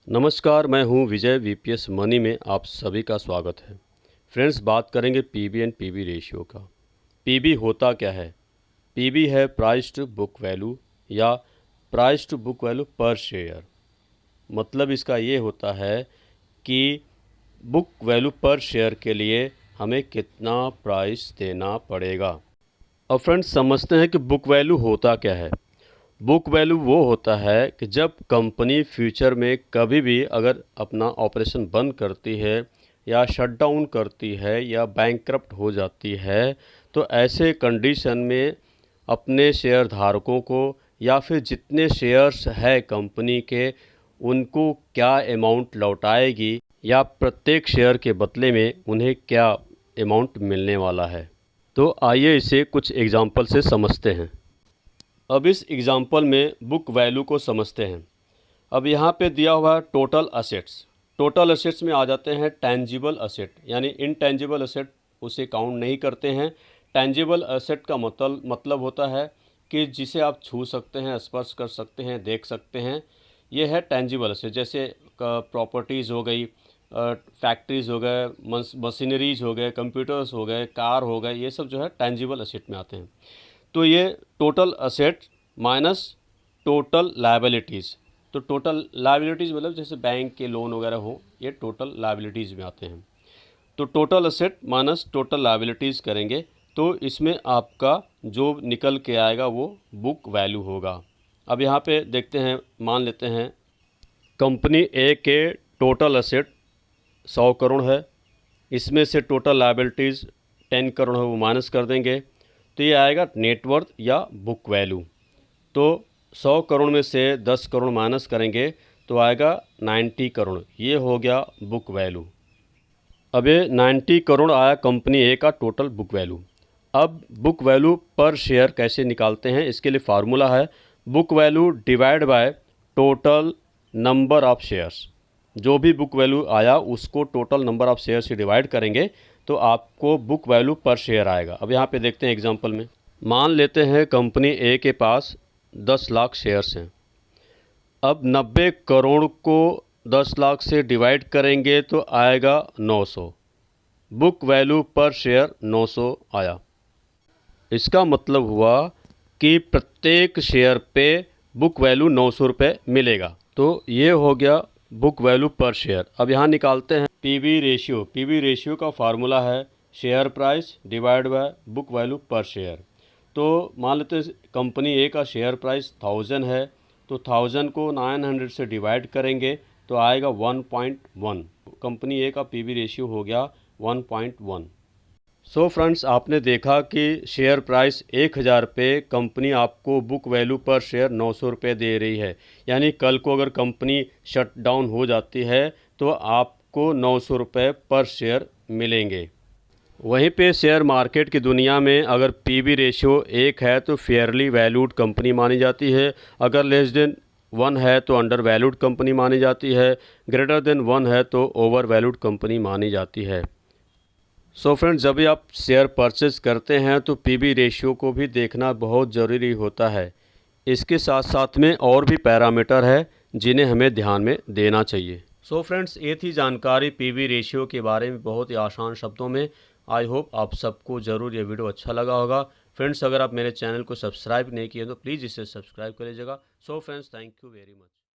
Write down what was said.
नमस्कार, मैं हूं विजय वीपीएस मनी में आप सभी का स्वागत है। फ्रेंड्स, बात करेंगे पीबी एंड पीबी रेशियो का। पीबी होता क्या है? पीबी है प्राइस टू बुक वैल्यू या प्राइस टू बुक वैल्यू पर शेयर। मतलब इसका ये होता है कि बुक वैल्यू पर शेयर के लिए हमें कितना प्राइस देना पड़ेगा। अब फ्रेंड्स समझते हैं कि बुक वैल्यू होता क्या है। बुक वैल्यू वो होता है कि जब कंपनी फ्यूचर में कभी भी अगर अपना ऑपरेशन बंद करती है या शट डाउन करती है या बैंकक्रप्ट हो जाती है, तो ऐसे कंडीशन में अपने शेयर धारकों को या फिर जितने शेयर्स है कंपनी के, उनको क्या अमाउंट लौटाएगी या प्रत्येक शेयर के बदले में उन्हें क्या अमाउंट मिलने वाला है। तो आइए इसे कुछ एग्जांपल से समझते हैं। अब इस एग्जांपल में बुक वैल्यू को समझते हैं। अब यहाँ पे दिया हुआ है टोटल असेट्स। टोटल असेट्स में आ जाते हैं टेंजिबल असेट, यानी इनटेंजिबल असेट उसे काउंट नहीं करते हैं। टेंजिबल असेट का मतलब होता है कि जिसे आप छू सकते हैं, स्पर्श कर सकते हैं, देख सकते हैं, ये है टेंजिबल असेट। जैसे प्रॉपर्टीज़ हो गई, फैक्ट्रीज़ हो गए, मशीनरीज हो गए, कंप्यूटर्स हो गए, कार हो गए, ये सब जो है टेंजिबल असेट में आते हैं। तो ये total asset minus total liabilities. तो टोटल लायबिलिटीज़ मतलब जैसे बैंक के लोन वगैरह हो, ये टोटल लायबिलिटीज़ में आते हैं। तो total asset minus total liabilities करेंगे तो इसमें आपका जो निकल के आएगा वो बुक वैल्यू होगा। अब यहाँ पे देखते हैं, मान लेते हैं कंपनी ए के टोटल असेट 100 करोड़ है, इसमें से टोटल लायबिलिटीज़ 10 करोड़ है, वो माइनस कर देंगे तो ये आएगा नेटवर्थ या बुक वैल्यू। तो 100 करोड़ में से 10 करोड़ माइनस करेंगे तो आएगा 90 करोड़, ये हो गया बुक वैल्यू। अब ये 90 करोड़ आया कंपनी ए का टोटल बुक वैल्यू। अब बुक वैल्यू पर शेयर कैसे निकालते हैं, इसके लिए फार्मूला है book value divide by total number of shares. जो भी बुक वैल्यू आया उसको टोटल नंबर ऑफ़ शेयर से डिवाइड करेंगे तो आपको बुक वैल्यू पर शेयर आएगा। अब यहाँ पे देखते हैं एग्जांपल में, मान लेते हैं कंपनी ए के पास 10 लाख शेयर्स हैं। अब 90 करोड़ को 10 लाख से डिवाइड करेंगे तो आएगा 900। बुक वैल्यू पर शेयर 900 आया। इसका मतलब हुआ कि प्रत्येक शेयर पे बुक वैल्यू 900 रुपये मिलेगा। तो ये हो गया बुक वैल्यू पर शेयर। अब यहाँ निकालते हैं पीबी रेशियो। पीबी रेशियो का फार्मूला है share price divide by book value पर शेयर। तो मान लेते हैं कंपनी ए का शेयर प्राइस 1000 है, तो 1000 को 900 से डिवाइड करेंगे तो आएगा 1.1। कंपनी ए का पीबी रेशियो हो गया 1.1। सो फ्रेंड्स, आपने देखा कि शेयर प्राइस 1000 पे कंपनी आपको बुक वैल्यू पर शेयर 900 रुपये दे रही है। यानी कल को अगर कंपनी शट डाउन हो जाती है तो आपको 900 रुपये पर शेयर मिलेंगे। वहीं पे शेयर मार्केट की दुनिया में अगर पीबी रेशियो 1 है तो फेयरली वैल्यूड कंपनी मानी जाती है, अगर लेस देन 1 है तो अंडर वैल्यूड कंपनी मानी जाती है, ग्रेटर देन 1 है तो ओवर वैल्यूड कंपनी मानी जाती है। सो फ्रेंड्स, जब भी आप शेयर परचेज करते हैं तो पीबी रेशियो को भी देखना बहुत ज़रूरी होता है। इसके साथ साथ में और भी पैरामीटर है जिन्हें हमें ध्यान में देना चाहिए। सो फ्रेंड्स, ये थी जानकारी पीबी रेशियो के बारे में बहुत ही आसान शब्दों में। आई होप आप सबको ज़रूर ये वीडियो अच्छा लगा होगा। फ्रेंड्स, अगर आप मेरे चैनल को सब्सक्राइब नहीं किए तो प्लीज़ इसे सब्सक्राइब कर लीजिएगा। So friends, thank you very much.